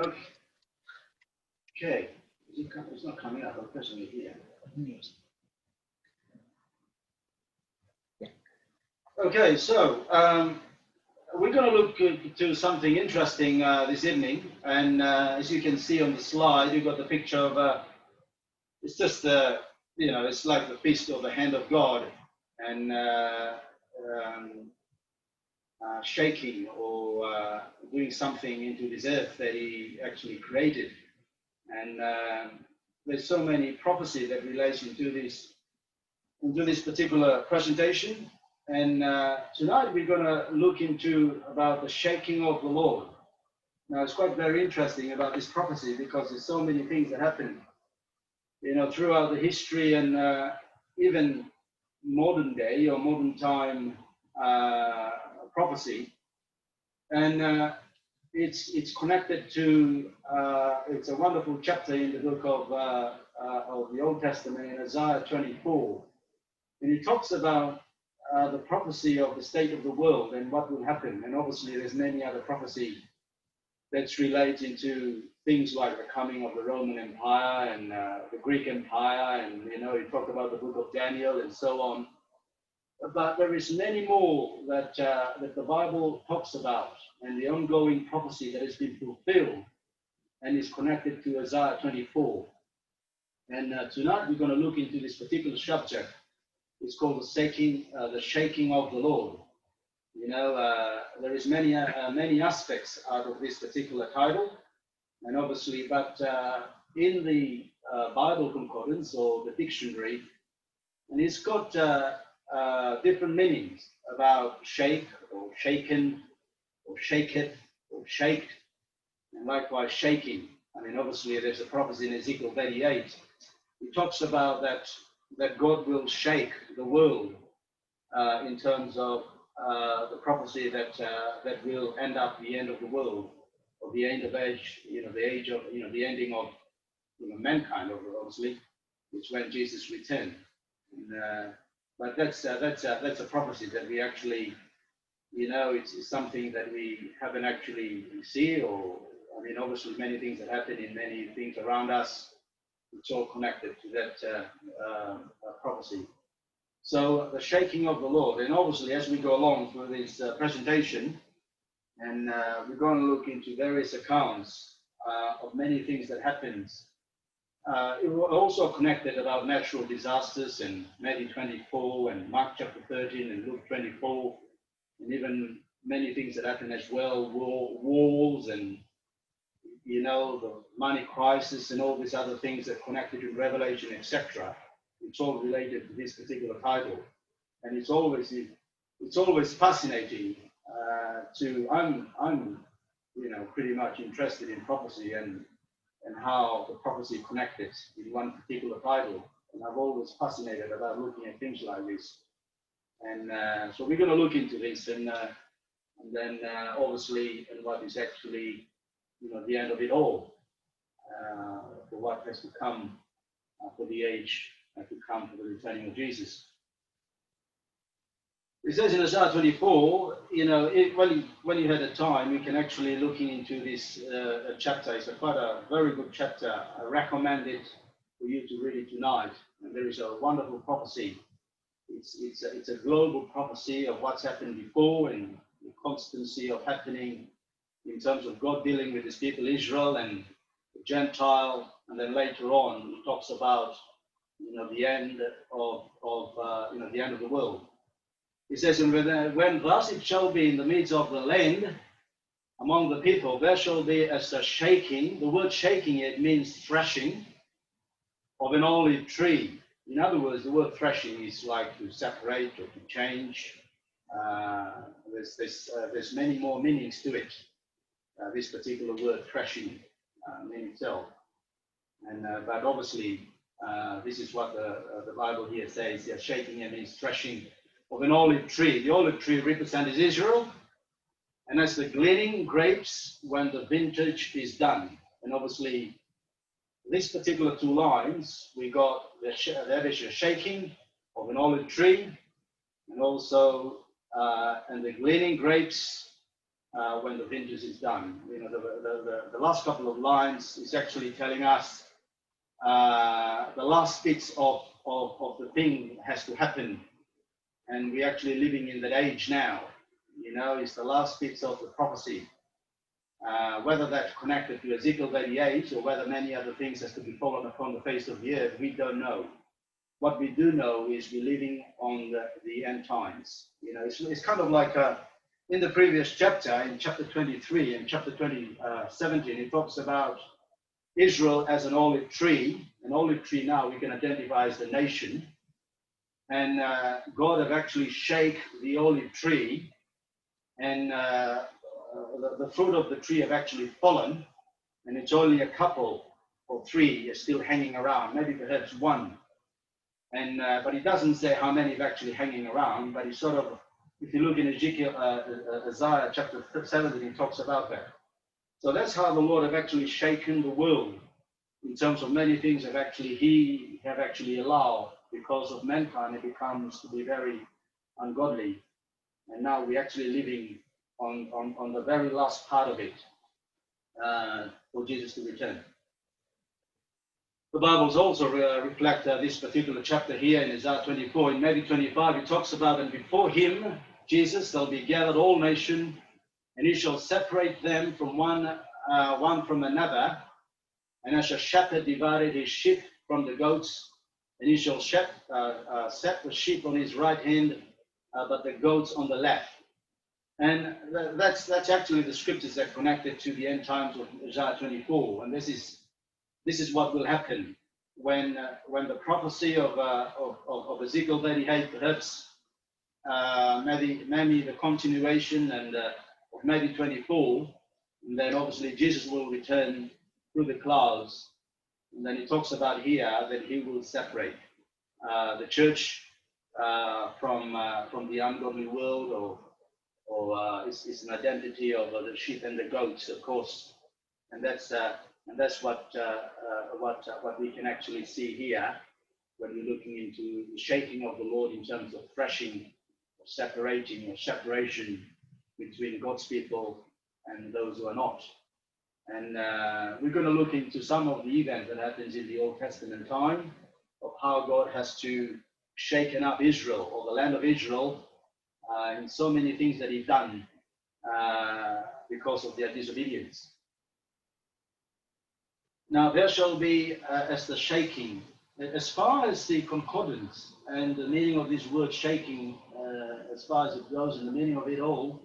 Okay. It's not coming up. I'm pressing it here. Okay, so we're going to look to something interesting this evening, and as you can see on the slide, you've got the picture of. It's just it's like the feast of the hand of God, and shaking or doing something into this earth that He actually created, and there's so many prophecy that relates into this particular presentation. And tonight we're going to look into about the shaking of the Lord. Now it's quite very interesting about this prophecy because there's so many things that happen, throughout the history and even modern day or modern time prophecy. And it's connected to it's a wonderful chapter in the book of the Old Testament in Isaiah 24, and it talks about the prophecy of the state of the world and what will happen. And obviously there's many other prophecy that's relating to things like the coming of the Roman Empire and the Greek Empire, and he talked about the book of Daniel and so on. But there is many more that the Bible talks about, and the ongoing prophecy that has been fulfilled and is connected to Isaiah 24. And tonight we're going to look into this particular subject. It's called the shaking of the Lord. There is many aspects out of this particular title, and obviously, but in the Bible concordance or the dictionary, and it's got different meanings about shake or shaken or shaketh or shaked, and likewise shaking. I mean, obviously, there's a prophecy in Ezekiel 38. It talks about that God will shake the world in terms of the prophecy that will end up the end of the world, or the end of age, the age of, the ending of mankind, obviously, which when Jesus returned. And, but that's a prophecy that we actually, it's something that we haven't actually seen, or I mean, obviously many things that happen in many things around us. It's all connected to that prophecy. So the shaking of the Lord, and obviously as we go along through this presentation, and we're going to look into various accounts of many things that happens. It was also connected about natural disasters in Matthew 24 and Mark chapter 13 and Luke 24, and even many things that happen as well, wars and the money crisis and all these other things that connected to Revelation, etc. It's all related to this particular title, and it's always fascinating. I'm pretty much interested in prophecy and how the prophecy connected in one particular title, and I've always fascinated about looking at things like this. And so we're going to look into this, and then obviously, and what is actually the end of it all, for what has to come for the age to come for the returning of Jesus. It says in Isaiah 24, when you had a time, you can actually look into this chapter. It's quite a very good chapter. I recommend it for you to read it tonight. And there is a wonderful prophecy. It's a global prophecy of what's happened before and the constancy of happening in terms of God dealing with His people Israel and the Gentile, and then later on He talks about the end of the end of the world. He says, and when thus it shall be in the midst of the land among the people, there shall be as a shaking. The word shaking, it means threshing of an olive tree. In other words, the word threshing is like to separate or to change. There's many more meanings to it. This particular word threshing in itself, and but obviously this is what the Bible here says. Yeah, shaking means threshing of an olive tree. The olive tree represents Israel, and that's the gleaning grapes when the vintage is done. And obviously, this particular two lines, we got there is a shaking of an olive tree, and also and the gleaning grapes when the vintage is done. You know, the last couple of lines is actually telling us the last bits of the thing has to happen, and we're actually living in that age now. You know, it's the last bits of the prophecy. Whether that's connected to Ezekiel 38 or whether many other things has to be fallen upon the face of the earth, we don't know. What we do know is we're living on the end times. You know, it's kind of like in the previous chapter, in chapter 23 and chapter 17, it talks about Israel as an olive tree. An olive tree now we can identify as the nation. And God have actually shake the olive tree, and the fruit of the tree have actually fallen, and it's only a couple or three are still hanging around, maybe perhaps one. And but it doesn't say how many are actually hanging around, but it's sort of, if you look in Isaiah chapter 17, it talks about that. So that's how the Lord have actually shaken the world in terms of many things have actually He have actually allowed because of mankind. It becomes to be very ungodly, and now we're actually living on the very last part of it for Jesus to return. The Bibles also reflect this particular chapter here in Isaiah 24. In Matthew 25, it talks about, and before him, Jesus, there'll be gathered all nations, and he shall separate them from one from another, and as a shepherd divided his sheep from the goats, and he shall set the sheep on his right hand, but the goats on the left. And that's actually the scriptures that connected to the end times of Isaiah 24, and this is what will happen when the prophecy of Ezekiel 38, perhaps maybe the continuation and of maybe 24, and then obviously Jesus will return through the clouds, and then it talks about here that he will separate the church from the ungodly world, or it's an identity of the sheep and the goats, of course, and that's what we can actually see here when we're looking into the shaking of the Lord in terms of threshing, or separating, or separation between God's people and those who are not. And we're going to look into some of the events that happens in the Old Testament time of how God has to shaken up Israel, or the land of Israel, in so many things that He's done because of their disobedience. Now there shall be as the shaking, as far as the concordance and the meaning of this word shaking, as far as it goes and the meaning of it all,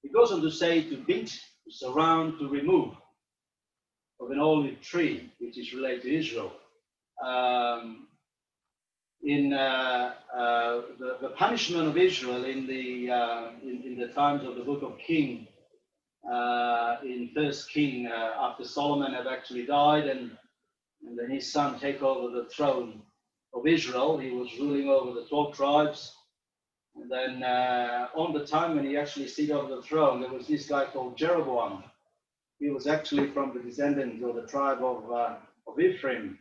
it goes on to say to beat, to surround, to remove of an olive tree, which is related to Israel. In the punishment of Israel in the times of the book of King, in First King, after Solomon had actually died, and then his son take over the throne of Israel. He was ruling over the 12 tribes. And then on the time when he actually seated over the throne, there was this guy called Jeroboam. He was actually from the descendants of the tribe of Ephraim.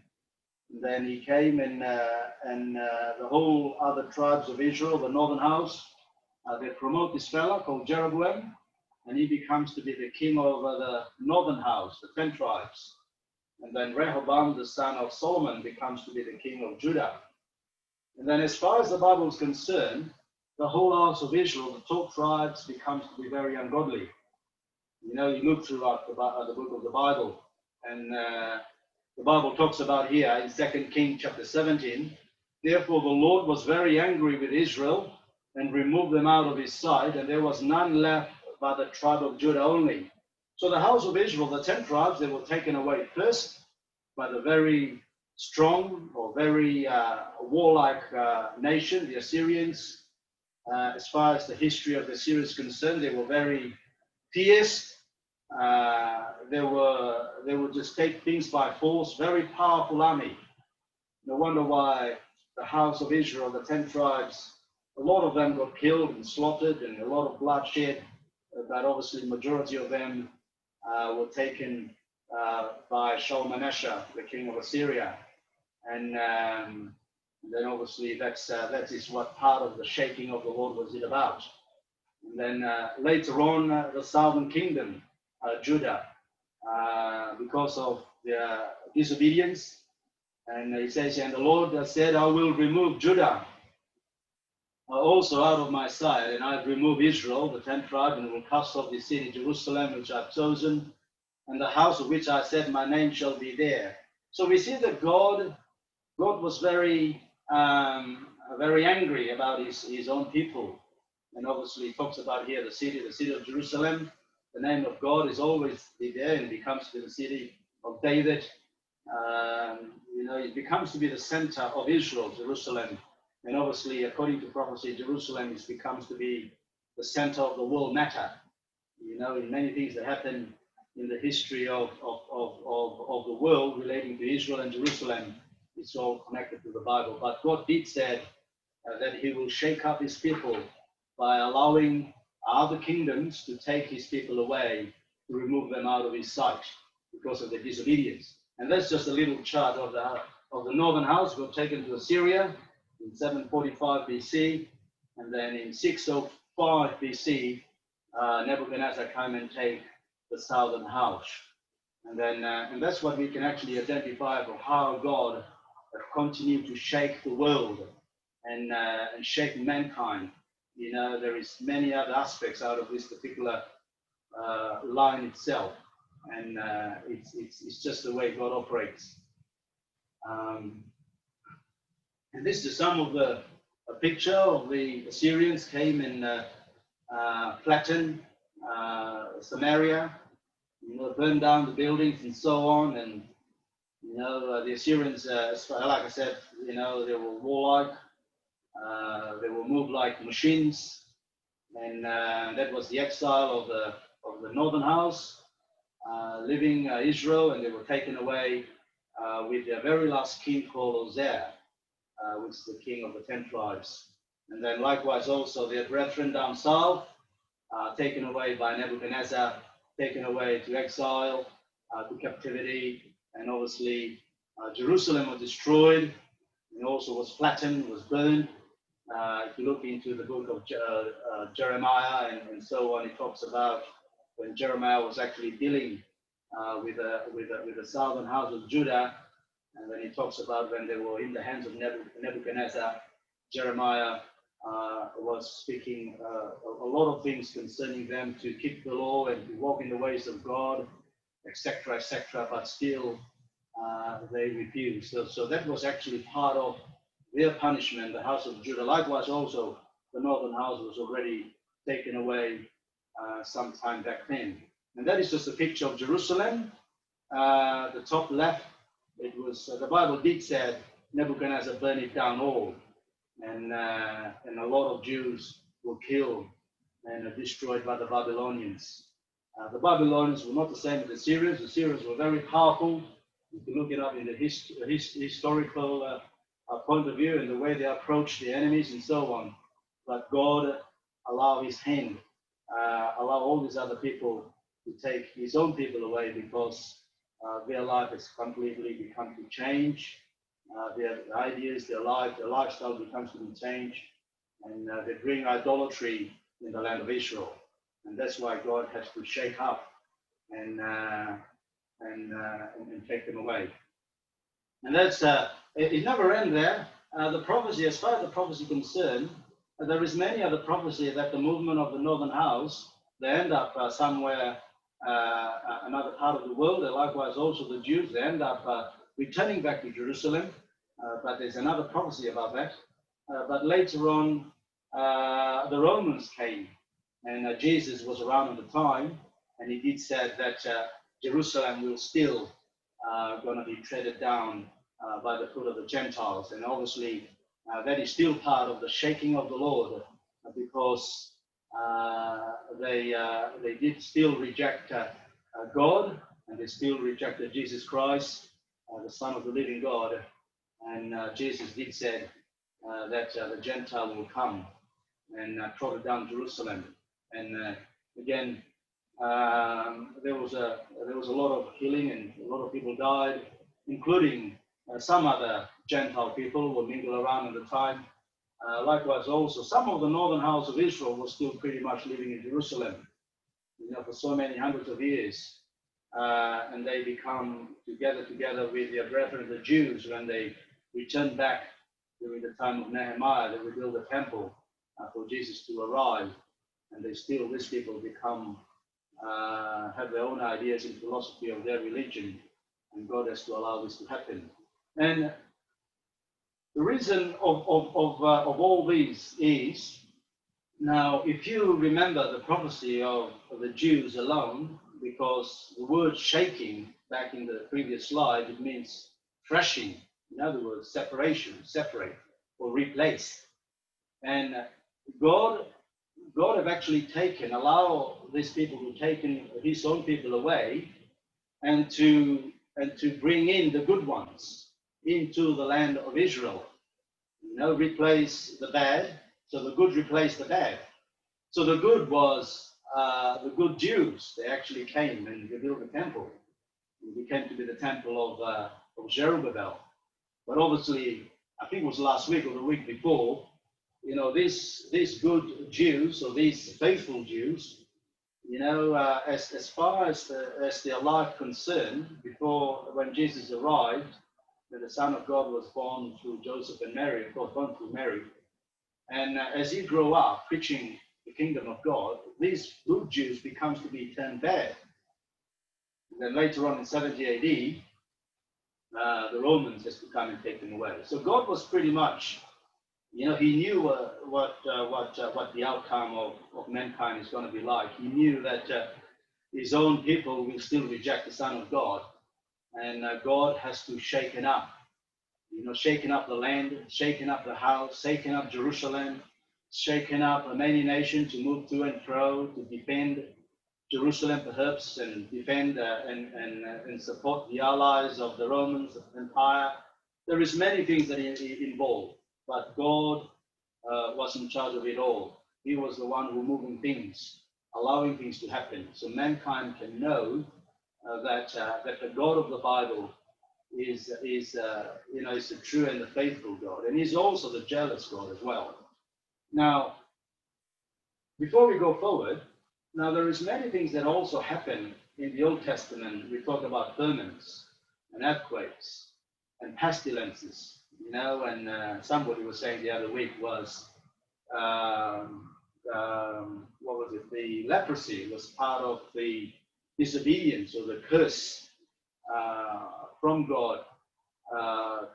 And then he came and the whole other tribes of Israel, the northern house, they promote this fella called Jeroboam, and he becomes to be the king of the northern house, the 10 tribes. And then Rehoboam, the son of Solomon, becomes to be the king of Judah. And then as far as the Bible is concerned, the whole house of Israel, the 12 tribes, becomes to be very ungodly. You know, you look throughout the book of the Bible, and the Bible talks about here in 2 Kings chapter 17, therefore the Lord was very angry with Israel and removed them out of his sight, and there was none left but the tribe of Judah only. So the house of Israel, the 10 tribes, they were taken away first by the very strong or very warlike nation, the Assyrians. As far as the history of the Assyrians is concerned, they were very fierce. They would just take things by force, very powerful army. No wonder why the house of Israel, the 10 tribes, a lot of them got killed and slaughtered, and a lot of bloodshed, but obviously the majority of them were taken by Shalmaneser, the king of Assyria. And then obviously that is what part of the shaking of the Lord was it about. And then later on, the southern kingdom, Judah, because of their disobedience. And it says, and the Lord said, I will remove Judah also out of my sight, and I remove Israel, the 10 tribes, and will cast off the city Jerusalem, which I've chosen, and the house of which I said my name shall be there. So we see that God was very angry about his own people. And obviously, he talks about here the city of Jerusalem. The name of God is always there, and it becomes to be the city of David. It becomes to be the center of Israel, Jerusalem. And obviously, according to prophecy, Jerusalem becomes to be the center of the world matter. In many things that happen in the history of the world relating to Israel and Jerusalem, it's all connected to the Bible. But God did say that he will shake up his people by allowing other kingdoms to take his people away, to remove them out of his sight because of their disobedience. And that's just a little chart of the northern house. Got taken to Assyria in 745 BC, and then in 605 BC, Nebuchadnezzar came and take the southern house. And then, and that's what we can actually identify of how God continued to shake the world and shake mankind. There is many other aspects out of this particular line itself, and it's just the way God operates. And this is some of the picture of the Assyrians came and flattened Samaria, burned down the buildings and so on. And the Assyrians, like I said, they were warlike. They were moved like machines, and that was the exile of the northern house, living Israel, and they were taken away with their very last king called Hosea, which is the king of the 10 tribes. And then likewise also their brethren down south, taken away by Nebuchadnezzar, taken away to exile, to captivity, and obviously Jerusalem was destroyed, and also was flattened, was burned. If you look into the book of Jeremiah and so on, it talks about when Jeremiah was actually dealing with the southern house of Judah, and then he talks about when they were in the hands of Nebuchadnezzar. Jeremiah was speaking a lot of things concerning them to keep the law and to walk in the ways of God, etc., etc. But still, they refused. So that was actually part of their punishment. The house of Judah, likewise, also the northern house was already taken away some time back then. And that is just a picture of Jerusalem. The top left, it was the Bible did say Nebuchadnezzar burned it down all, and a lot of Jews were killed and destroyed by the Babylonians. The Babylonians were not the same as the Syrians. The Syrians were very powerful. You can look it up in the historical point of view and the way they approached the enemies and so on. But God allowed his hand, allow all these other people to take his own people away because their life has completely become to change. Their ideas, their life, their lifestyle becomes to be changed, and they bring idolatry in the land of Israel, and that's why God has to shake up and take them away. And that's it never ends there. The prophecy, as far as the prophecy is concerned, there is many other prophecy that the movement of the northern house, they end up somewhere another part of the world. And likewise also the Jews, they end up returning back to Jerusalem. But there's another prophecy about that. But later on, the Romans came, and Jesus was around at the time, and he did say that Jerusalem will still going to be treaded down by the foot of the Gentiles. And obviously, that is still part of the shaking of the Lord, because they did still reject God, and they still rejected Jesus Christ, the Son of the living God. And Jesus did say that the Gentile will come and trod down Jerusalem. And again, there was a lot of killing, and a lot of people died, including some other Gentile people who were mingled around at the time. Likewise, also some of the northern house of Israel was still pretty much living in Jerusalem, for so many hundreds of years, and they become together with their brethren, the Jews, when they return back during the time of Nehemiah. They rebuild the temple for Jesus to arrive, and these people become have their own ideas and philosophy of their religion, and God has to allow this to happen. And the reason of all these is, now, if you remember the prophecy of the Jews alone, because the word shaking back in the previous slide, it means threshing. In other words, separation, separate or replace. And God have actually allow these people to take his own people away, and to bring in the good ones into the land of Israel. Replace the bad. So the good replaced the bad. So the good was the good Jews. They actually came and rebuilt the temple. It became to be the temple of Zerubbabel. But obviously, I think it was last week or the week before, these good Jews, or these faithful Jews, as far as their life concerned, when Jesus arrived, when the Son of God was born through Joseph and Mary, of course, born through Mary, and as he grew up preaching the kingdom of God, these good Jews becomes to be turned bad. And then later on in 70 AD, the Romans has to come and take them away. So God was pretty much, he knew what the outcome of mankind is going to be like. He knew that his own people will still reject the Son of God, and God has to shaken up the land, shaken up the house, shaken up Jerusalem, shaken up many nations to move to and fro to defend Jerusalem, perhaps, and defend and support the allies of the Roman Empire. There is many things that involved, but God was in charge of it all. He was the one who moving things, allowing things to happen, so mankind can know that the God of the Bible is the true and the faithful God, and he's also the jealous God as well. Now, before we go forward, now there is many things that also happen in the Old Testament. We talk about famines and earthquakes and pestilences, and somebody was saying the other week was what was it? The leprosy was part of the disobedience or the curse from God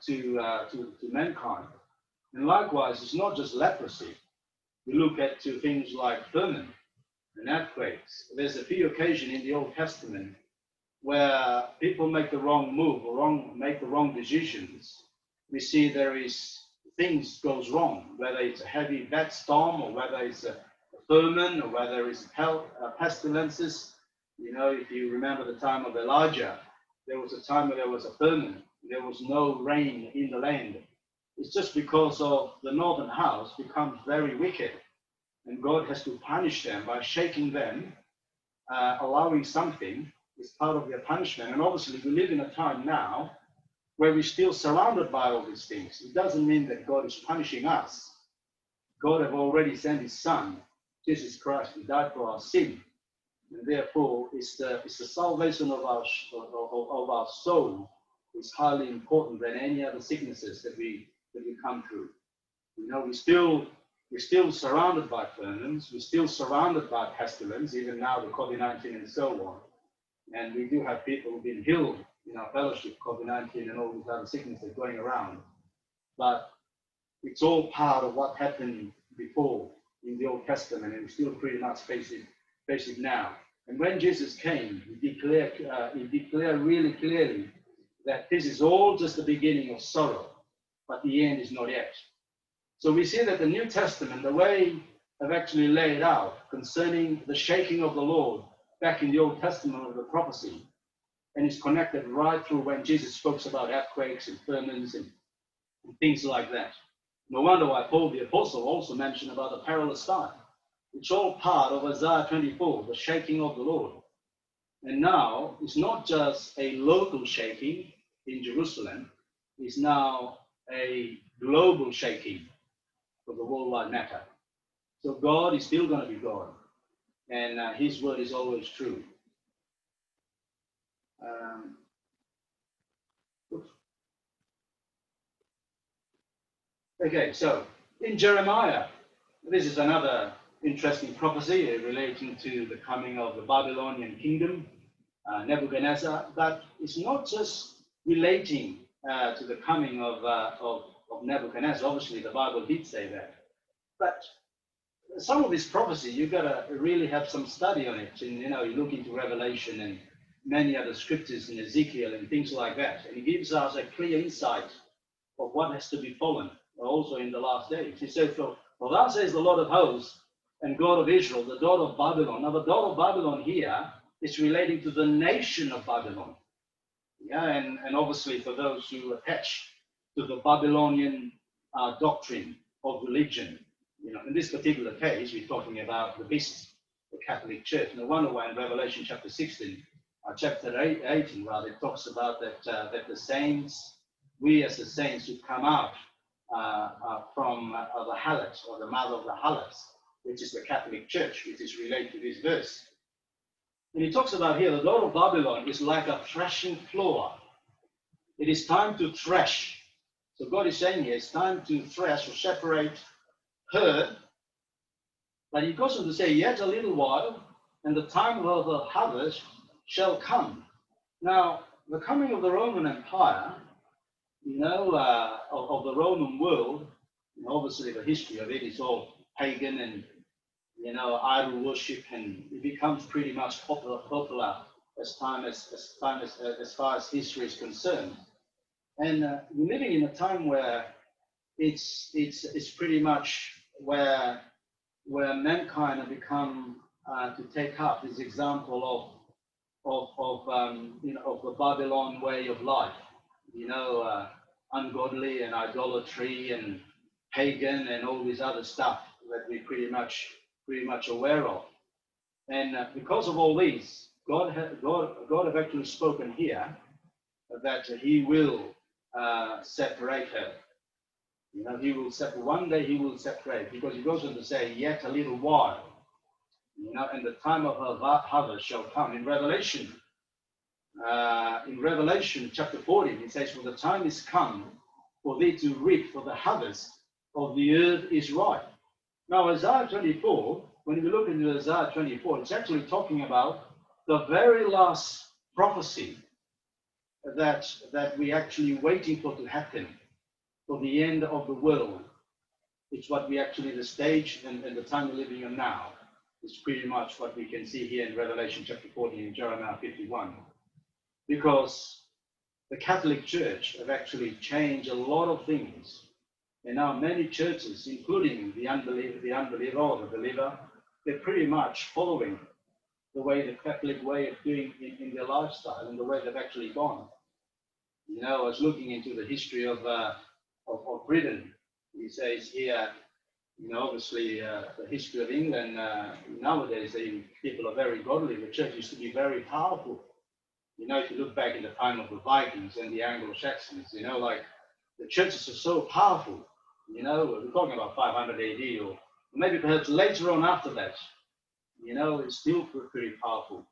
to mankind. And likewise, it's not just leprosy. We look at things like famine and earthquakes. There's a few occasions in the Old Testament where people make the wrong move or make the wrong decisions. We see things goes wrong, whether it's a heavy bad storm or whether it's a famine or whether it's pestilences. If you remember the time of Elijah, there was a time where there was a famine. There was no rain in the land. It's just because of the northern house becomes very wicked, and God has to punish them by shaking them, allowing something is part of their punishment. And obviously, we live in a time now where we're still surrounded by all these things. It doesn't mean that God is punishing us. God have already sent his Son, Jesus Christ, who died for our sin. And therefore, it's the salvation of our soul is highly important than any other sicknesses that we come through. We're still surrounded by famines. We're still surrounded by pestilence, even now the COVID-19 and so on. And we do have people who've been healed in our fellowship, COVID-19 and all these other sicknesses going around. But it's all part of what happened before in the Old Testament, and we still pretty much face it now. And when Jesus came, he declared really clearly that this is all just the beginning of sorrow, but the end is not yet. So we see that the New Testament, the way I've actually laid out concerning the shaking of the Lord back in the Old Testament of the prophecy, and it's connected right through when Jesus spoke about earthquakes and famines and things like that. No wonder why Paul the Apostle also mentioned about the perilous time. It's all part of Isaiah 24, the shaking of the Lord. And now it's not just a local shaking in Jerusalem, it's now a global shaking for the worldwide matter. So God is still going to be God, and His word is always true. Okay, so in Jeremiah, this is another interesting prophecy relating to the coming of the Babylonian kingdom, Nebuchadnezzar, but it's not just relating to the coming of Nebuchadnezzar. Obviously, the Bible did say that, but some of this prophecy, you've got to really have some study on it. And, you look into Revelation and many other scriptures in Ezekiel and things like that. And it gives us a clear insight of what has to be fallen, also in the last days. He said, for thus says the Lord of hosts and God of Israel, the daughter of Babylon. Now, the daughter of Babylon here is relating to the nation of Babylon. Yeah, and obviously for those who attach to the Babylonian doctrine of religion, in this particular case, we're talking about the beast, the Catholic Church. No wonder why in Revelation chapter 16, chapter 18, rather, it talks about that the saints, we as the saints who come out from the harlot, or the mother of the harlots, which is the Catholic Church, which is related to this verse. And he talks about here, the daughter of Babylon is like a threshing floor. It is time to thresh. So God is saying here, it's time to thresh or separate her. But he goes on to say, yet a little while, and the time of the harvest shall come. Now, the coming of the Roman Empire, of the Roman world, obviously the history of it is all pagan and, idol worship, and it becomes pretty much popular as far as history is concerned. And we're living in a time where it's pretty much where mankind have become to take up this example of the Babylon way of life, ungodly and idolatry and pagan and all this other stuff that we're pretty much aware of. And because of all these, God have actually spoken here that He will separate her. He will separate. One day He will separate, because He goes on to say, yet a little while, and the time of her harvest shall come. In Revelation chapter 14, it says, for the time is come for thee to reap, for the harvest of the earth is ripe. Now, Isaiah 24, when we look into Isaiah 24, it's actually talking about the very last prophecy that we're actually waiting for to happen, for the end of the world. It's what we actually, the stage and the time we're living in now, is pretty much what we can see here in Revelation chapter 14 and Jeremiah 51. Because the Catholic Church have actually changed a lot of things. And now many churches, including the unbeliever or the believer, they're pretty much following the way, the Catholic way of doing in their lifestyle and the way they've actually gone. I was looking into the history of Britain. He says here, obviously the history of England, nowadays people are very godly. The church used to be very powerful. If you look back in the time of the Vikings and the Anglo-Saxons, like the churches are so powerful. We're talking about 500 AD or maybe perhaps later on after that. It's still pretty powerful.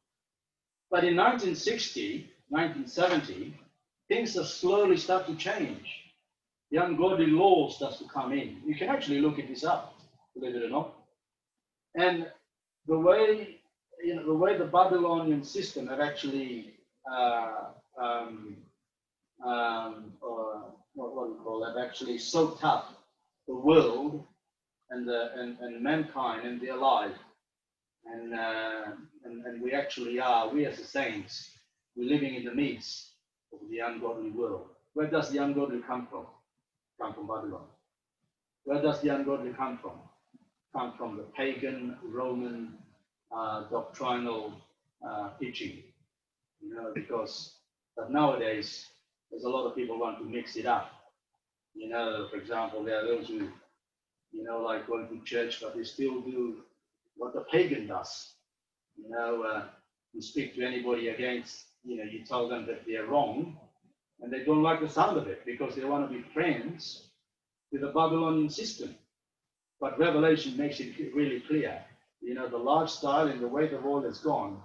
But in 1960, 1970, things have slowly start to change. The ungodly law starts to come in. You can actually look at this up, believe it or not. And the way the Babylonian system have actually have actually soaked up the world and mankind and their life, and we actually are, we as the saints, we're living in the midst of the ungodly world. Where does the ungodly come from? Come from Babylon. Where does the ungodly come from? Come from the pagan Roman doctrinal teaching. Because nowadays there's a lot of people want to mix it up. For example, there are those who, like going to church, but they still do what the pagan does. You speak to anybody against, you tell them that they're wrong, and they don't like the sound of it because they want to be friends with the Babylonian system. but Revelation makes it really clear. You know, the lifestyle and the way the world has gone,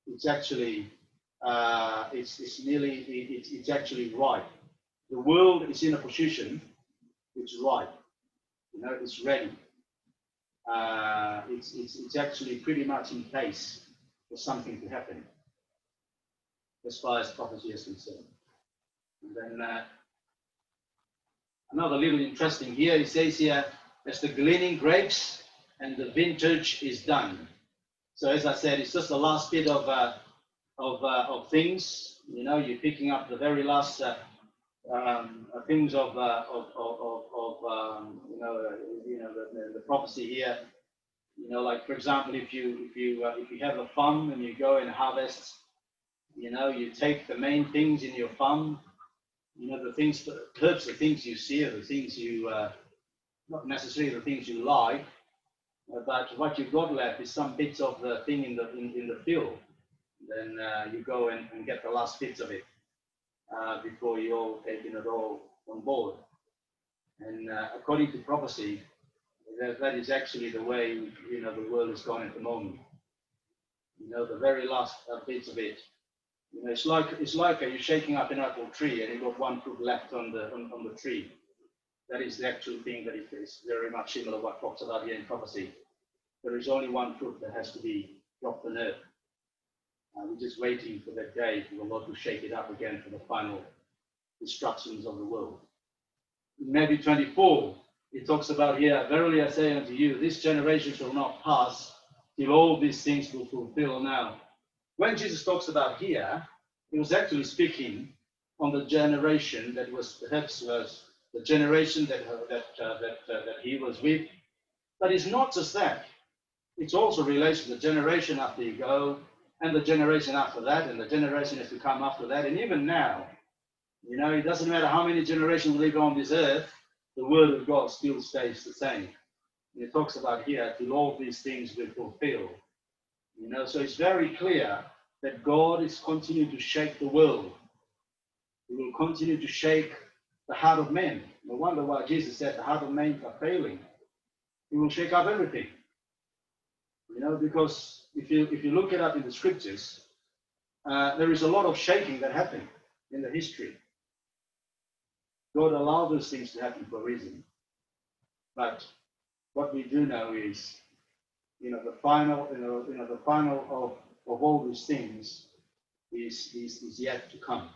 it's actually it's actually right. The world is in a position, it's right. You know, it's ready. It's actually pretty much in place for something to happen, as far as prophecy is concerned. And then another little interesting here, it says here, as the gleaning grapes and the vintage is done. So as I said, it's just the last bit of things. You know, you're picking up the very last things of the prophecy here. You know, like for example, if you have a farm and you go and harvest, you know, you take the main things in your farm. You know, the things, perhaps the things you see, are the things you not necessarily the things you like, but what you've got left is some bits of the thing in the field. Then you go and get the last bits of it before you're taking it all on board. And according to prophecy, that is actually the way, you know, the world is going at the moment. You know, the very last bits of it. You know, it's like you're shaking up an apple tree and you've got one fruit left on the tree. That is the actual thing that is very much similar to what talks about here in prophecy. There is only one fruit that has to be dropped on earth. We're just waiting for that day for the Lord to shake it up again for the final destructions of the world. In Matthew 24, it talks about here, verily I say unto you, this generation shall not pass till all these things will fulfill. Now, when Jesus talks about here, he was actually speaking on the generation that was the generation that he was with. But it's not just that. It's also relates to the generation after you go, and the generation after that, and the generation is to come after that, and even now. You know, it doesn't matter how many generations live on this earth, the word of God still stays the same. And it talks about here, till all these things will fulfill. You know, so it's very clear that God is continuing to shake the world. He will continue to shake the heart of men. No wonder why Jesus said the heart of men are failing. He will shake up everything. You know, because if you look it up in the scriptures, there is a lot of shaking that happened in the history. God allowed those things to happen for a reason. But what we do know is, you know, the final of all these things is yet to come.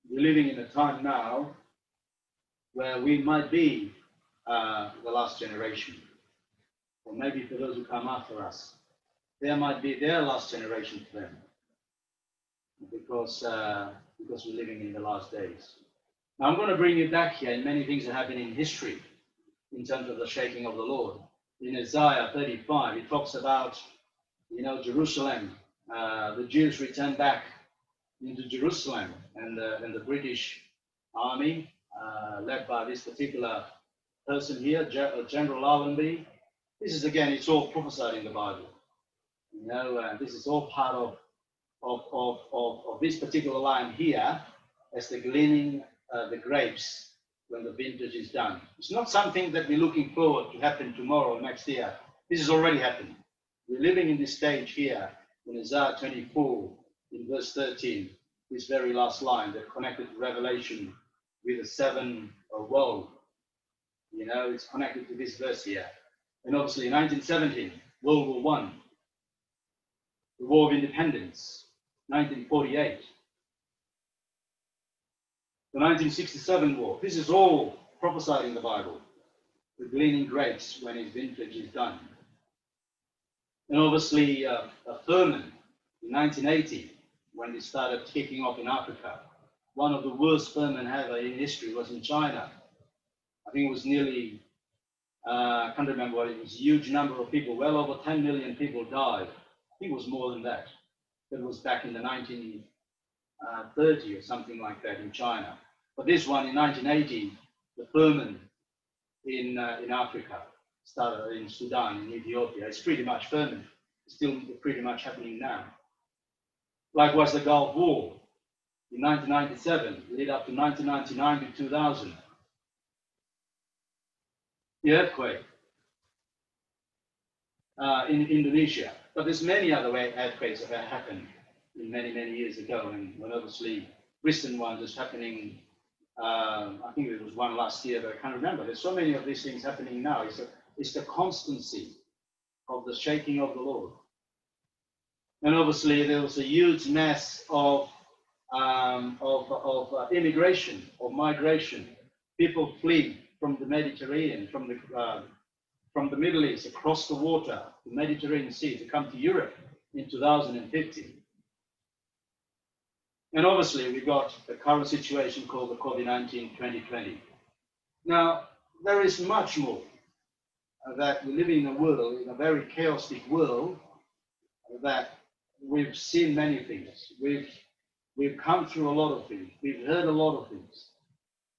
We're living in a time now where we might be the last generation, or maybe for those who come after us, there might be their last generation for them, because we're living in the last days. Now I'm going to bring you back here in many things that happen in history in terms of the shaking of the Lord. In Isaiah 35, it talks about, you know, Jerusalem. The Jews returned back into Jerusalem, and the British army, led by this particular person here, General Allenby. This is, again, it's all prophesied in the Bible. You know, this is all part of this particular line here, as the gleaning the grapes when the vintage is done. It's not something that we're looking forward to happen tomorrow or next year. This has already happened. We're living in this stage here in Isaiah 24, in verse 13, this very last line that connected to Revelation with the seven woe. You know, it's connected to this verse here. And obviously, in 1917, World War I, the War of Independence, 1948, the 1967 war. This is all prophesied in the Bible. The gleaning grapes when his vintage is done. And obviously, Thurman in 1980, when it started kicking off in Africa. One of the worst famine ever in history was in China. I think it was nearly, I can't remember what it was, a huge number of people, well over 10 million people died. I think it was more than that. That was back in the 1930 or something like that in China. But this one in 1980, the famine in Africa started in Sudan, in Ethiopia. It's pretty much famine. It's still pretty much happening now. Likewise, the Gulf War in 1997, lead up to 1999 to 2000. the earthquake in Indonesia. But there's many other earthquakes that happened in many, many years ago, and when obviously recent ones is happening. I think there was one last year, but I can't remember. There's so many of these things happening now. It's the constancy of the shaking of the Lord. And obviously there was a huge mass of immigration, of migration. People flee from the Mediterranean, from the Middle East, across the water, the Mediterranean Sea, to come to Europe in 2015. And obviously we got the current situation called the COVID-19 2020. Now, there is much more that we live in a world, in a very chaotic world, that we've seen many things. We've come through a lot of things. We've heard a lot of things.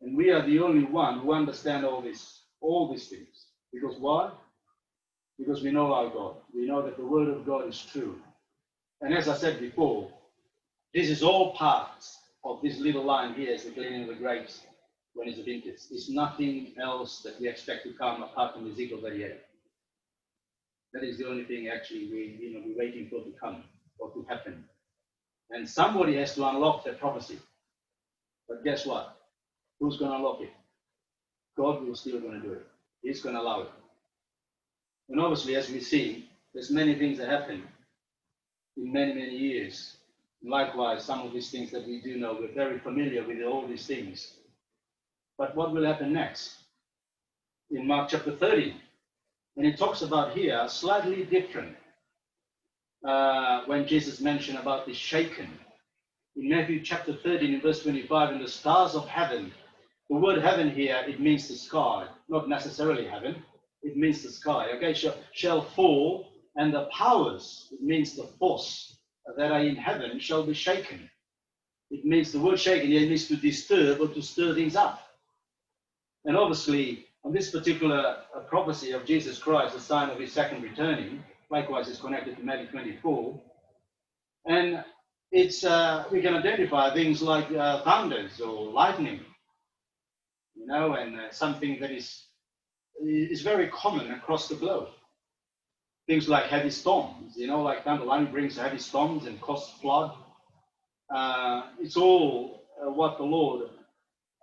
And we are the only one who understand all these things. Because why? Because we know our God. We know that the word of God is true. And as I said before, this is all part of this little line here, is the gleaning of the grapes when it's the vintage. It's nothing else that we expect to come apart from Ezekiel 38. That is the only thing actually we're waiting for to come or to happen. And somebody has to unlock that prophecy. But guess what? Who's going to unlock it? God will still going to do it. He's going to allow it. And obviously, as we see, there's many things that happen in many, many years. Likewise, some of these things that we do know, we're very familiar with all these things. But what will happen next? In Mark chapter 30, and it talks about here slightly different when Jesus mentioned about the shaken. In Matthew chapter 13, in verse 25, in the stars of heaven, the word heaven here, it means the sky, not necessarily heaven, it means the sky, okay, shall fall, and the powers, it means the force that are in heaven shall be shaken. It means the word shaken here means to disturb or to stir things up. And obviously, on this particular prophecy of Jesus Christ, the sign of his second returning, likewise is connected to Matthew 24. And it's we can identify things like thunders or lightning, and something that is very common across the globe. Things like heavy storms, like thunder, lightning brings heavy storms and causes flood. It's all what the Lord,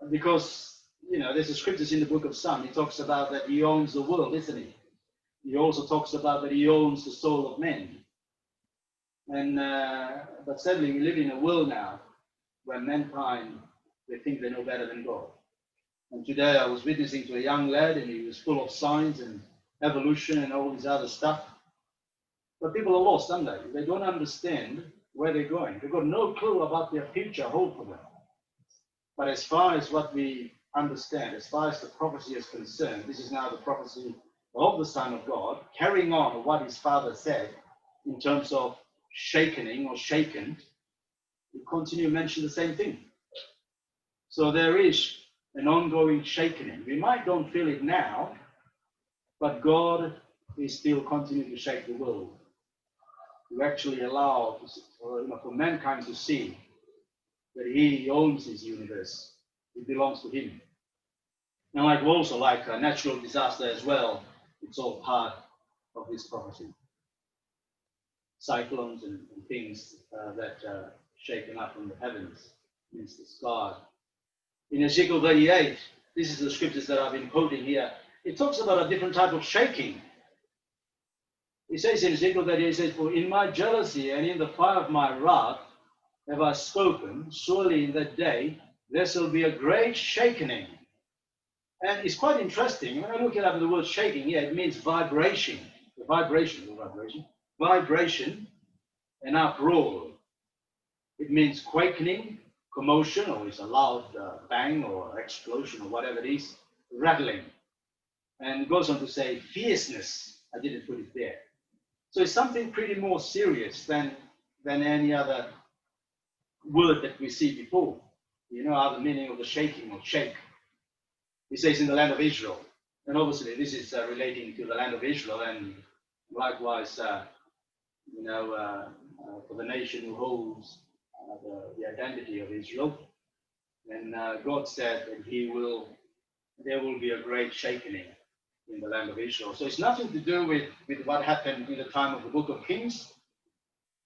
because there's a scriptures in the book of Psalm. He talks about that he owns the world, isn't he? He also talks about that he owns the soul of men. And but sadly, we live in a world now where mankind, they think they know better than God. And today I was witnessing to a young lad, and he was full of science and evolution and all this other stuff. But people are lost, aren't they? They don't understand where they're going. They've got no clue about their future hope for them. But as far as what we understand, as far as the prophecy is concerned, this is now the prophecy of the Son of God, carrying on what his Father said in terms of shakening or shaken. We continue to mention the same thing. So there is an ongoing shaking. We might don't feel it now, but God is still continuing to shake the world, to actually allow for mankind to see that he owns his universe. It belongs to him. And like a natural disaster as well, it's all part of this prophecy. Cyclones and things that are shaken up from the heavens means the sky. In Ezekiel 38, this is the scriptures that I've been quoting here. It talks about a different type of shaking. It says in Ezekiel 38, it says, "For in my jealousy and in the fire of my wrath have I spoken, surely in that day there shall be a great shaking." And it's quite interesting. When I look it up in the word shaking, it means vibration. Vibration and uproar. It means quaking, commotion, or it's a loud bang or explosion or whatever it is, rattling. And it goes on to say fierceness. I didn't put it there. So it's something pretty more serious than any other word that we see before. The meaning of the shaking or shake. It says in the land of Israel. And obviously this is relating to the land of Israel, and likewise, for the nation who holds the identity of Israel. And God said that there will be a great shaking. in the land of Israel. So it's nothing to do with what happened in the time of the book of Kings,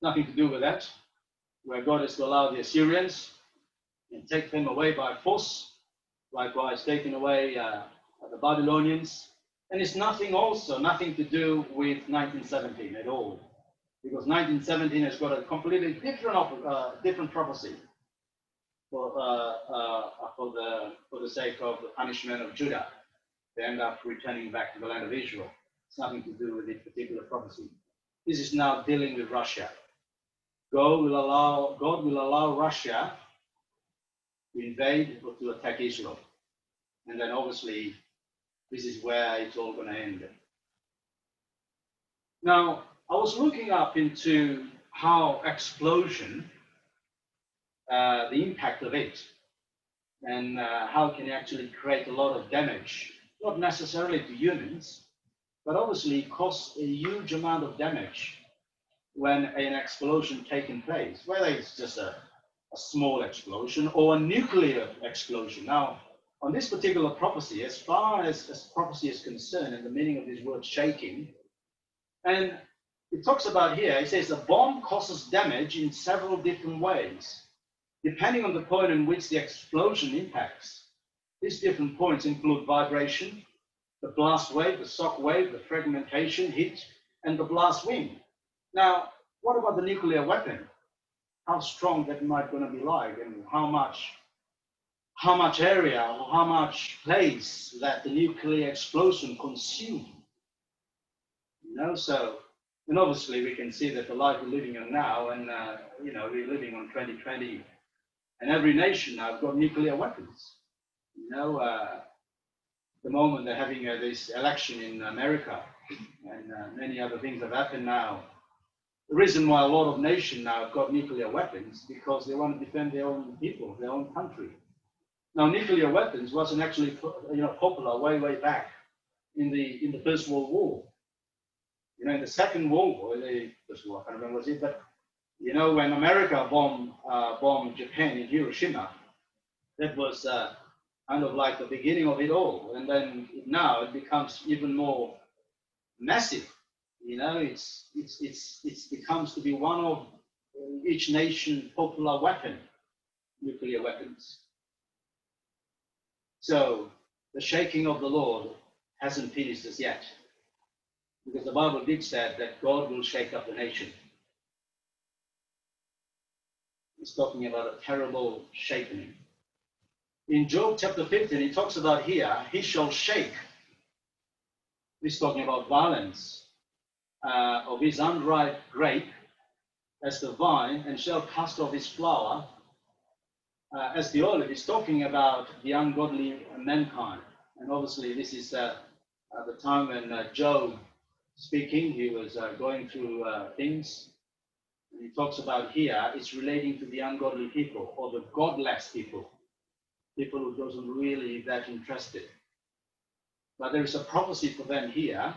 nothing to do with that, where God is to allow the Assyrians and take them away by force, likewise taking away the Babylonians. And it's nothing to do with 1917 at all, because 1917 has got a completely different prophecy for the sake of the punishment of Judah. They end up returning back to the land of Israel. It's nothing to do with this particular prophecy. This is now dealing with Russia. God will allow Russia to invade or to attack Israel. And then obviously, this is where it's all going to end. Now, I was looking up into how explosion, the impact of it, and how it can actually create a lot of damage, not necessarily to humans, but obviously cause a huge amount of damage when an explosion taking place, whether it's just a small explosion or a nuclear explosion. Now, on this particular prophecy, as far as prophecy is concerned, and the meaning of this word shaking, and it talks about here, it says the bomb causes damage in several different ways, depending on the point in which the explosion impacts. These different points include vibration, the blast wave, the shock wave, the fragmentation, heat, and the blast wind. Now, what about the nuclear weapon? How strong that might going to be like, and how much area or how much place that the nuclear explosion consume? So, and obviously we can see that the life we're living on now, and we're living on 2020, and every nation now got nuclear weapons. The moment they're having this election in America, and many other things have happened now. The reason why a lot of nations now have got nuclear weapons because they want to defend their own people, their own country. Now, nuclear weapons wasn't actually popular way back in the First World War. In the Second World War, First War, I can't remember what it was, but when America bombed Japan in Hiroshima, that was kind of like the beginning of it all, and then now it becomes even more massive. It becomes to be one of each nation popular weapon, nuclear weapons. So the shaking of the Lord hasn't finished as yet, because the Bible did say that God will shake up the nation. It's talking about a terrible shaking. In Job chapter 15, he talks about here, he shall shake. He's talking about violence of his unripe grape as the vine, and shall cast off his flower as the olive. He's talking about the ungodly mankind. And obviously this is at the time when Job speaking, he was going through things. And he talks about here, it's relating to the ungodly people, or the godless people who doesn't really that interested. But there is a prophecy for them here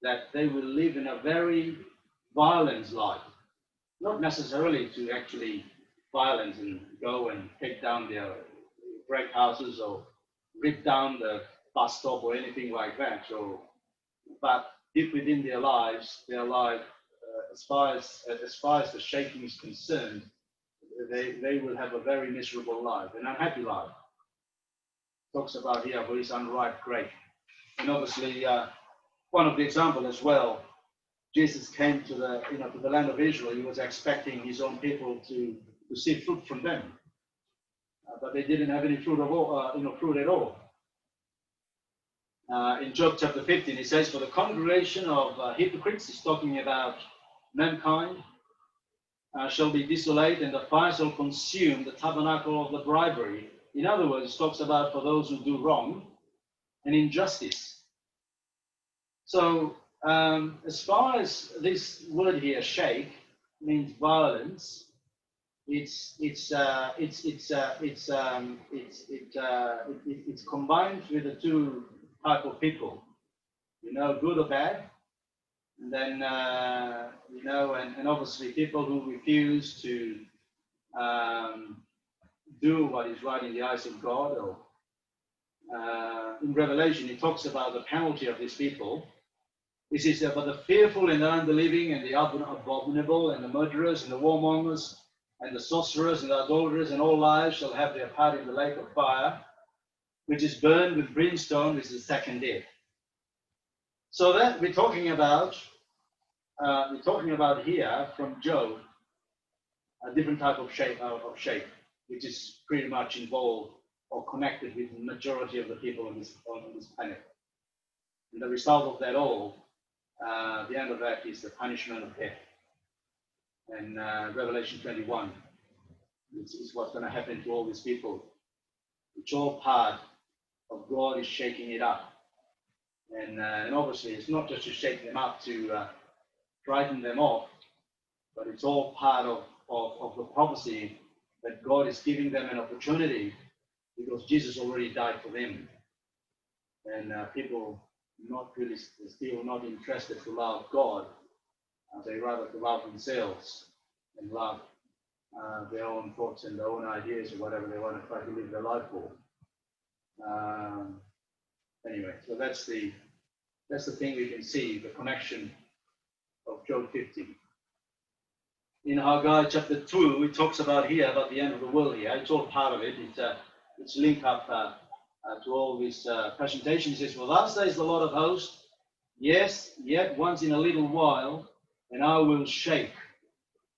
that they will live in a very violent life, not necessarily to actually violence and go and take down their break houses or rip down the bus stop or anything like that. But deep within their lives, as far as the shaking is concerned, they will have a very miserable life, an unhappy life. Talks about here for his unripe grape. And obviously, one of the examples as well, Jesus came to the land of Israel. He was expecting his own people to see fruit from them, but they didn't have any fruit at all. In Job chapter 15, he says, "For the congregation of hypocrites," is talking about mankind, "shall be desolate, and the fire shall consume the tabernacle of the bribery." In other words, it talks about for those who do wrong and injustice. So, as far as this word here, shake, means violence, it's combined with the two type of people, good or bad, and then and obviously people who refuse to do what is right in the eyes of God, or in Revelation, it talks about the penalty of these people. It says that, but the fearful and the unbelieving and the abominable and the murderers and the warmongers and the sorcerers and the idolaters and all liars shall have their part in the lake of fire, which is burned with brimstone, which is the second death. So that we're talking about here from Job, a different type of shape, which is pretty much involved or connected with the majority of the people on this planet. And the result of that all, the end of that is the punishment of death. And Revelation 21 is what's going to happen to all these people. It's all part of God is shaking it up. And obviously it's not just to shake them up to frighten them off, but it's all part of the prophecy that God is giving them an opportunity because Jesus already died for them. And people not really still not interested to love God. They rather to love themselves and love their own thoughts and their own ideas or whatever they want to try to live their life for. Anyway, so that's the thing we can see, the connection of Job 50. In Haggai chapter 2, it talks about here, about the end of the world here. It's all part of it. It's linked up to all this presentation. It says, well, thus says the Lord of hosts, yes, yet once in a little while, and I will shake.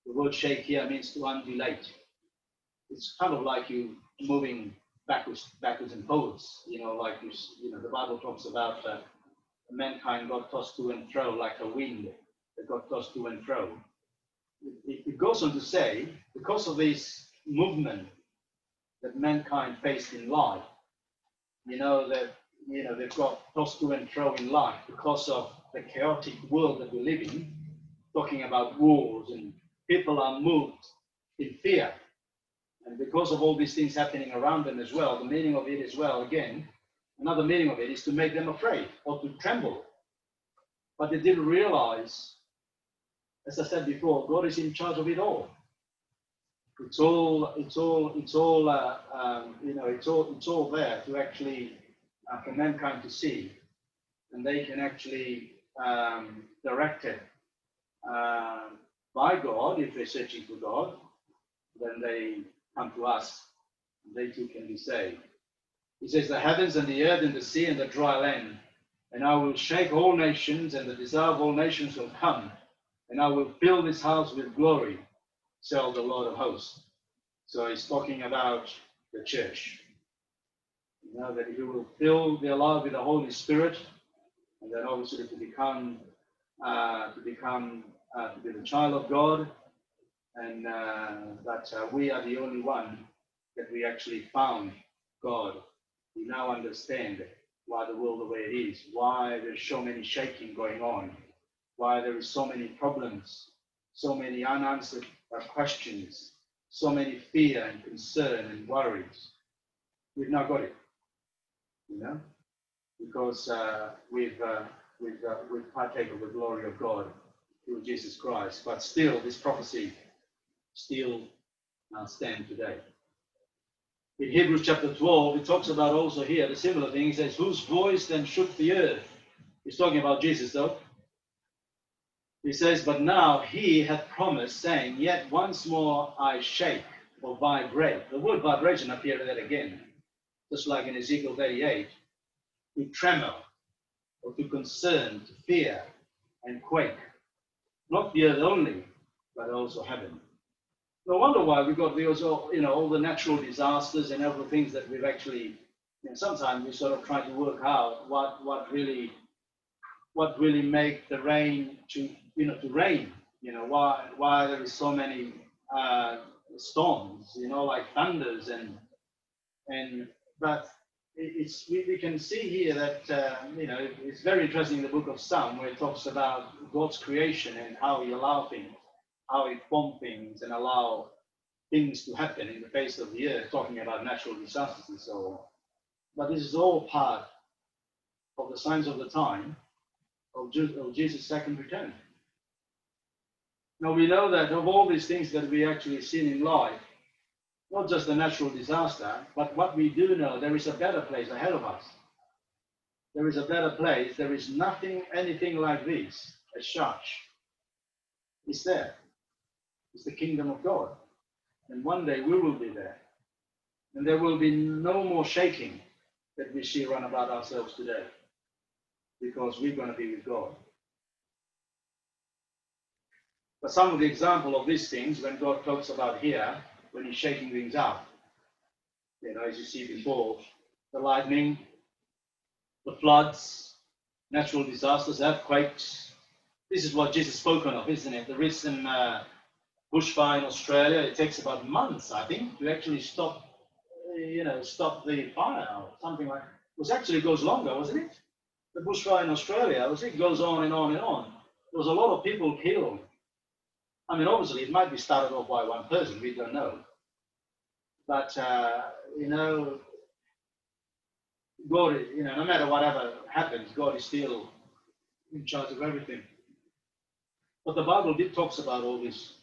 The word shake here means to undulate. It's kind of like you moving backwards and forwards. Like the Bible talks about mankind got tossed to and fro like a wind that got tossed to and fro. It goes on to say, because of this movement that mankind faced in life, they've got tossed to and fro in life because of the chaotic world that we live in, talking about wars, and people are moved in fear. And because of all these things happening around them as well, the meaning of it as well, again, another meaning of it is to make them afraid or to tremble. But they didn't realize, as I said before, God is in charge of it all. It's all there to actually for mankind to see, and they can actually direct it by God. If they're searching for God, then they come to us. They too can be saved. He says, the heavens and the earth and the sea and the dry land, and I will shake all nations, and the desire of all nations will come, and I will fill this house with glory, says the Lord of hosts. So he's talking about the church. That he will fill their life with the Holy Spirit, and then obviously to be the child of God, and that we are the only one that we actually found God. We now understand why the world the way it is, why there's so many shaking going on, why there is so many problems, so many unanswered questions, so many fear and concern and worries. We've now got it, because we've partaken of the glory of God through Jesus Christ. But still, this prophecy still stands today. In Hebrews chapter 12, it talks about also here the similar thing. It says, whose voice then shook the earth? He's talking about Jesus, though. He says, but now he hath promised, saying, yet once more I shake or vibrate. The word vibration appeared there again, just like in Ezekiel 38, to tremor or to concern, to fear and quake. Not the earth only, but also heaven. No wonder why we've got those, all the natural disasters and other things that we've actually, sometimes we sort of try to work out what really make the rain to rain. Why there is so many storms, like thunders but we can see here that it's very interesting in the book of Psalm where it talks about God's creation and how he allowed things, how he formed things and allow things to happen in the face of the earth, talking about natural disasters and so on. But this is all part of the signs of the time of Jesus' second return. Now we know that of all these things that we actually seen in life, not just a natural disaster, but what we do know, there is a better place ahead of us. There is a better place. There is nothing, anything like this as such. It's there. It's the kingdom of God. And one day we will be there. And there will be no more shaking that we see run about ourselves today. Because we're going to be with God. But some of the example of these things, when God talks about here, when he's shaking things up, as you see before, the lightning, the floods, natural disasters, earthquakes. This is what Jesus spoken of, isn't it? The recent bushfire in Australia, it takes about months, I think, to actually stop the fire or something like that. It was actually goes longer, wasn't it? The bushfire in Australia, it goes on and on and on. There was a lot of people killed. I mean, obviously, it might be started off by one person, we don't know. But, God, no matter whatever happens, God is still in charge of everything. But the Bible did talks about all these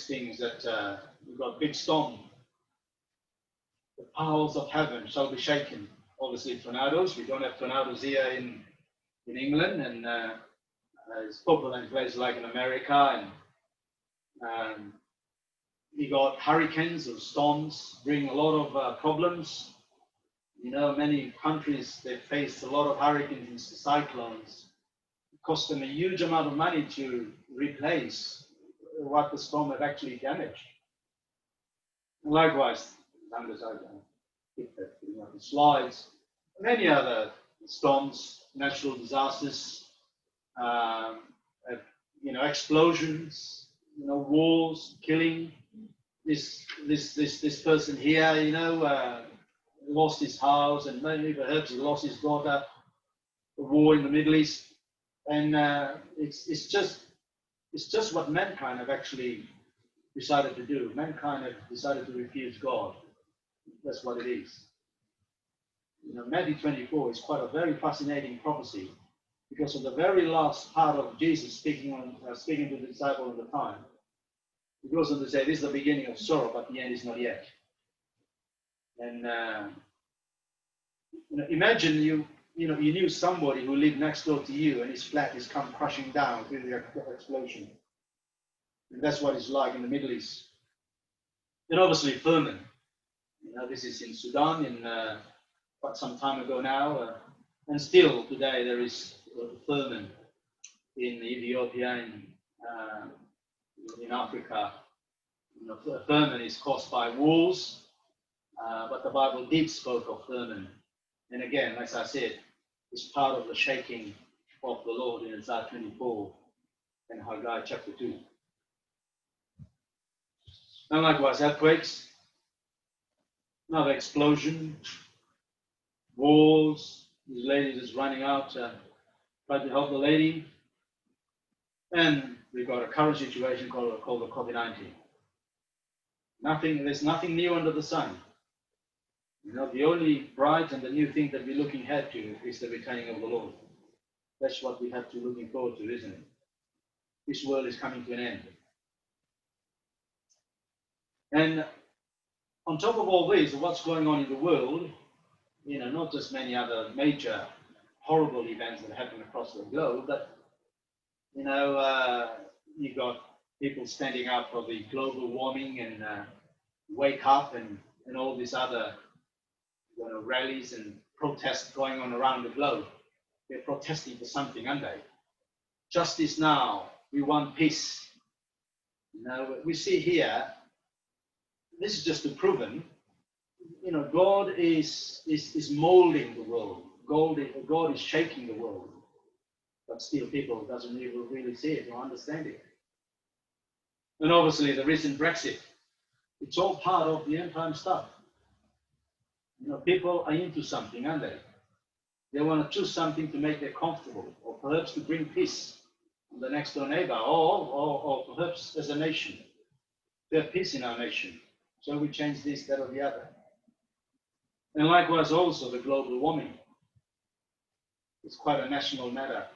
things that we've got big storm. The powers of heaven shall be shaken. Obviously, tornadoes. We don't have tornadoes here in England, and it's popular in places like in America, and we got hurricanes or storms bring a lot of problems. Many countries, they faced a lot of hurricanes and cyclones. It cost them a huge amount of money to replace what the storm had actually damaged. And likewise, the slides, many other storms, natural disasters, explosions, wars, killing. This person here, lost his house, and maybe perhaps he lost his daughter. The war in the Middle East, and it's just what mankind have actually decided to do. Mankind have decided to refuse God. That's what it is. Matthew 24 is quite a very fascinating prophecy because of the very last part of Jesus speaking to the disciple at the time. He goes on to say, "This is the beginning of sorrow, but the end is not yet." And imagine you knew somebody who lived next door to you, and his flat has come crashing down through the explosion. And that's what it's like in the Middle East. And obviously, famine. This is in Sudan, in quite some time ago now, and still today there is famine in Ethiopia, in Africa. Famine is caused by wars, but the Bible did spoke of famine. And again, as I said, it's part of the shaking of the Lord in Isaiah 24 and Haggai chapter 2. And likewise, earthquakes, another explosion, wars. This lady is running out, trying to help the lady. And we've got a current situation called the COVID-19. There's nothing new under the sun. The only bright and the new thing that we're looking ahead to is the returning of the Lord. That's what we have to looking forward to, isn't it? This world is coming to an end. And on top of all this, what's going on in the world, not just many other major horrible events that happen across the globe, but, you've got people standing up for the global warming and wake up and all these other rallies and protests going on around the globe. They're protesting for something, aren't they? Justice now. We want peace. We see here, this is just proven, God is molding the world. God is shaking the world. But still people doesn't really see it or understand it. And obviously the recent Brexit, it's all part of the end time stuff. People are into something, aren't they? They want to choose something to make them comfortable, or perhaps to bring peace on the next door neighbor, or perhaps as a nation, to have peace in our nation. So we change this, that, or the other. And likewise also the global warming. It's quite a national matter.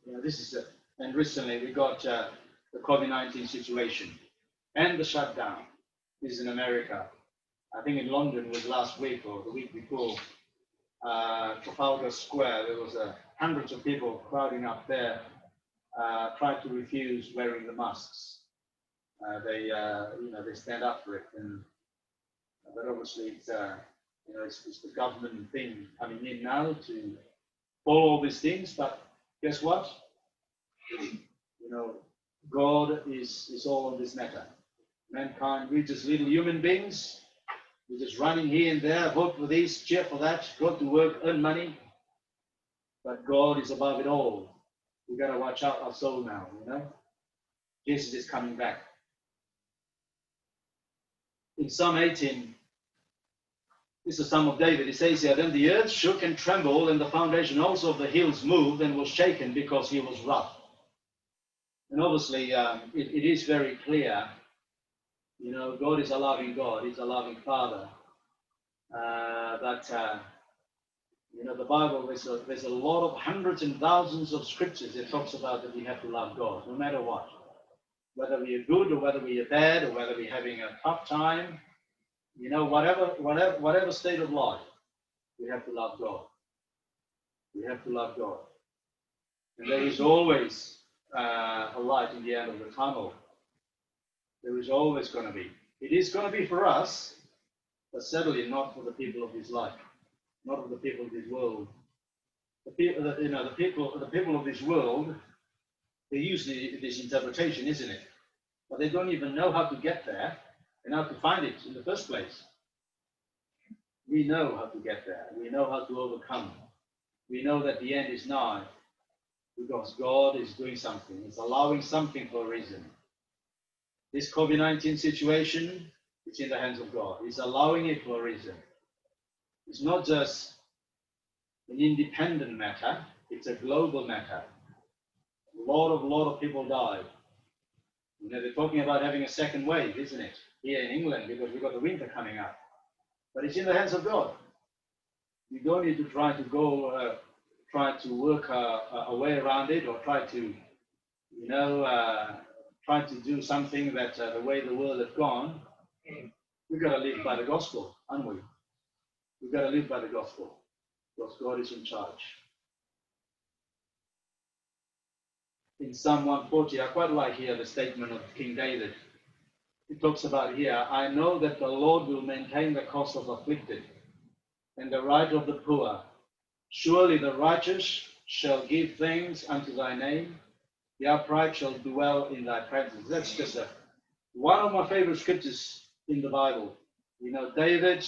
And recently we got the COVID-19 situation and the shutdown. is in America. I think in London was last week or the week before. Trafalgar Square, there was hundreds of people crowding up there, trying to refuse wearing the masks. They stand up for it, but obviously it's the government thing coming in now to follow all these things. But guess what? God is all on this matter. Mankind, we're just little human beings. We're just running here and there, vote for this, cheer for that, go to work, earn money. But God is above it all. We've got to watch out our soul now, Jesus is coming back. In Psalm 18, this is Psalm of David. He says here, then the earth shook and trembled, and the foundation also of the hills moved and was shaken because he was wroth. And obviously, it is very clear, God is a loving God. He's a loving Father. The Bible, there's a lot of hundreds and thousands of scriptures that talks about that we have to love God, no matter what. Whether we are good or whether we are bad or whether we're having a tough time, whatever state of life, we have to love God. We have to love God. And there is always a light in the end of the tunnel. There is always going to be. It is going to be for us, but sadly not for the people of this life, not for the people of this world. The people of this world, they use this interpretation, isn't it? But they don't even know how to get there and how to find it in the first place. We know how to get there. We know how to overcome. We know that the end is nigh because God is doing something. He's allowing something for a reason. This COVID-19 situation, it's in the hands of God. He's allowing it for a reason. It's not just an independent matter. It's a global matter. A lot of people died. They're talking about having a second wave, isn't it? Here in England, because we've got the winter coming up. But it's in the hands of God. You don't need to try to work a way around it or try to do something that the way the world has gone. We've got to live by the gospel, aren't we? We've got to live by the gospel because God is in charge. In Psalm 140, I quite like here the statement of King David. He talks about here, I know that the Lord will maintain the cause of the afflicted and the right of the poor. Surely the righteous shall give thanks unto thy name. The upright shall dwell in thy presence. That's just one of my favorite scriptures in the Bible. David,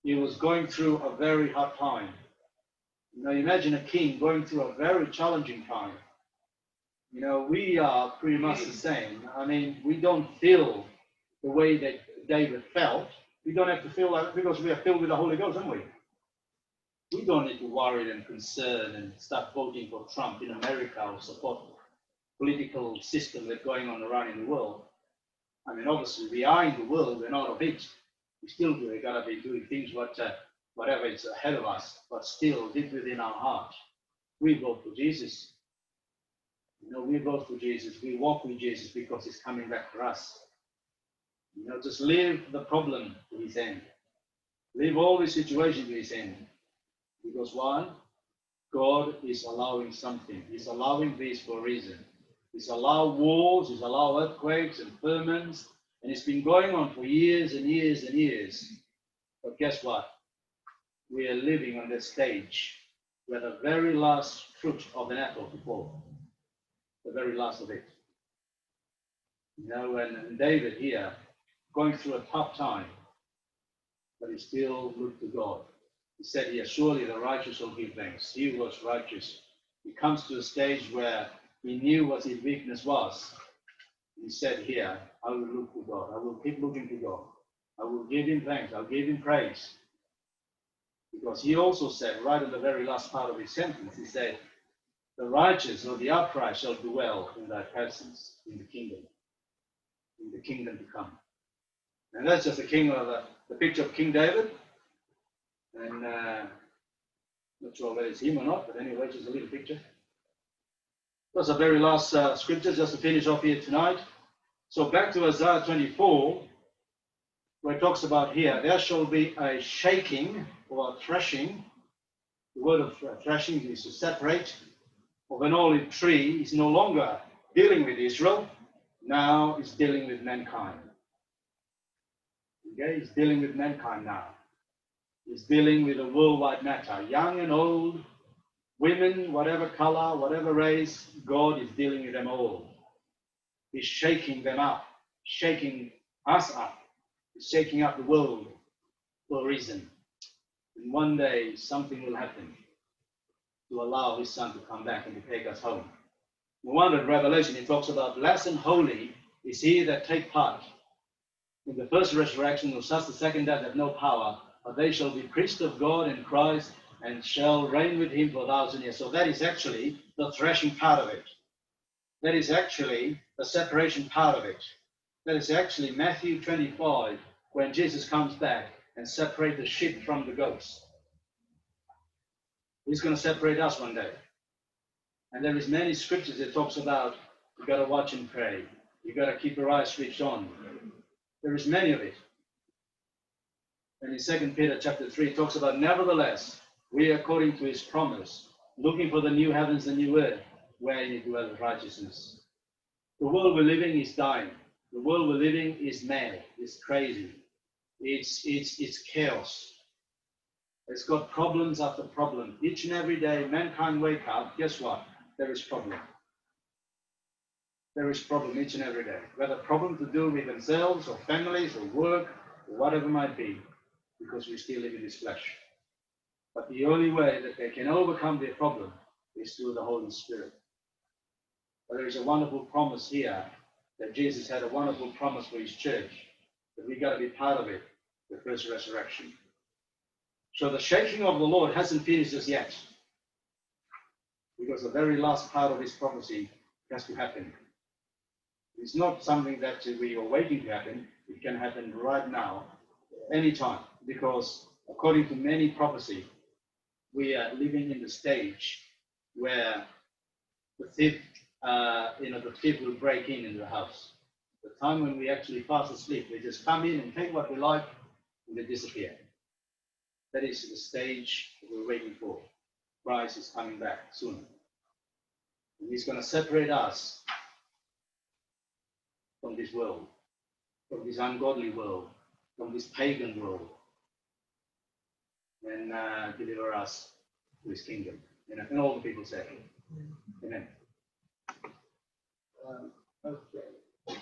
he was going through a very hard time. Imagine a king going through a very challenging time. We are pretty much the same. I mean, we don't feel the way that David felt. We don't have to feel like because we are filled with the Holy Ghost, aren't we? We don't need to worry and concern and start voting for Trump in America or support political system that's going on around in the world. I mean, obviously, we are in the world, we're not of it. We still do. We gotta be doing things whatever is ahead of us, but still deep within our heart, we vote for Jesus. We vote for Jesus. We walk with Jesus because He's coming back for us. Just leave the problem to His end. Leave all the situation to His end. Because why? God is allowing something. He's allowing this for a reason. He's allowed wars, He's allowed earthquakes and famines, and it's been going on for years and years and years. But guess what? We are living on that stage where the very last fruit of an apple to fall. The very last of it. And David here, going through a tough time, but he still looked to God. He said here, surely the righteous will give thanks. He was righteous. He comes to a stage where he knew what his weakness was. He said here, I will look to God. I will keep looking to God. I will give Him thanks. I'll give Him praise. Because he also said, right in the very last part of his sentence, he said, the righteous or the upright shall dwell in thy presence in the kingdom to come. And that's just the picture of King David. And not sure whether it's him or not, but anyway, just a little picture. That's the very last scripture, just to finish off here tonight. So back to Isaiah 24. talks about here, there shall be a shaking or a threshing. The word of threshing is to separate. Of an olive tree is no longer dealing with Israel, now it's dealing with mankind. Okay, it's dealing with mankind now. It's dealing with a worldwide matter. Young and old, women, whatever color, whatever race, God is dealing with them all. He's shaking them up, shaking us up. He's shaking up the world for a reason. And one day something will happen to allow his son to come back and to take us home. No wonder in Revelation it talks about blessed and holy is he that take part in the first resurrection, who such the second death have no power, but they shall be priests of God in Christ and shall reign with him for 1,000 years. So that is actually the threshing part of it. That is actually the separation part of it. That is actually Matthew 25, when Jesus comes back and separates the sheep from the goats. He's going to separate us one day. And there is many scriptures that talks about you got to watch and pray. You got to keep your eyes switched on. There is many of it. And in 2 Peter chapter 3, it talks about, nevertheless, we according to his promise, looking for the new heavens and new earth, wherein it dwelleth righteousness. The world we're living is dying. The world we're living is mad. It's crazy. It's chaos. It's got problems after problem. Each and every day, mankind wake up, guess what? There is problem. There is problem each and every day. Whether problem to do with themselves or families or work or whatever it might be, because we still live in this flesh. But the only way that they can overcome their problem is through the Holy Spirit. But there is a wonderful promise here that Jesus had a wonderful promise for his church, that we got to be part of it, the first resurrection. So the shaking of the Lord hasn't finished just yet, because the very last part of his prophecy has to happen. It's not something that we are waiting to happen. It can happen right now, anytime, because according to many prophecy, we are living in the stage where the thief, the thief will break in the house. The time when we actually fast asleep, they just come in and take what we like, and they disappear. That is the stage that we're waiting for. Christ is coming back soon. And he's going to separate us from this world, from this ungodly world, from this pagan world, and deliver us to his kingdom. And all the people say, Amen. Okay.